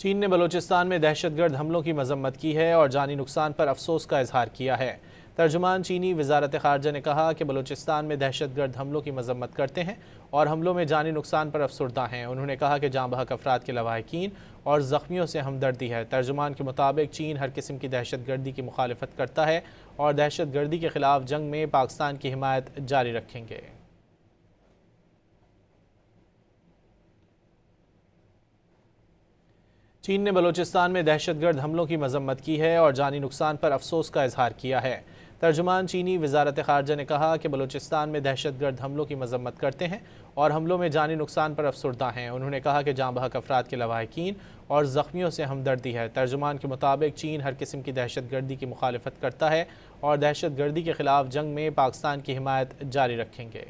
चीन ने बलूचिस्तान में दहशतगर्द हमलों की मजम्मत की है और जानी नुकसान पर अफसोस का इजहार किया है। तर्जुमान चीनी वजारत खारजा ने कहा कि बलूचिस्तान में दहशतगर्द हमलों की मजम्मत करते हैं और हमलों में जानी नुकसान पर अफसुर्दा हैं। उन्होंने कहा कि जाँ बहक अफराद के लवाहिकीन और ज़ख्मियों से हमदर्दी है। तर्जुमान के मुताबिक चीन हर किस्म की दहशतगर्दी की मुखालफत करता है और दहशतगर्दी के खिलाफ जंग में पाकिस्तान की हिमायत जारी रखेंगे। चीन ने बलूचिस्तान में दहशतगर्द हमलों की मजम्मत की है और जानी नुकसान पर अफसोस का इजहार किया है। तर्जुमान चीनी वजारत खारजा ने कहा कि बलूचिस्तान में दहशतगर्द हमलों की मजम्मत करते हैं और हमलों में जानी नुकसान पर अफसुर्दा हैं। उन्होंने कहा कि जाँ बहक अफराद के लवाहिकीन और ज़ख्मियों से हमदर्दी है। तर्जुमान के मुताबिक चीन हर किस्म की दहशतगर्दी की मुखालफत करता है और दहशतगर्दी के खिलाफ जंग में पाकिस्तान की हिमायत जारी रखेंगे।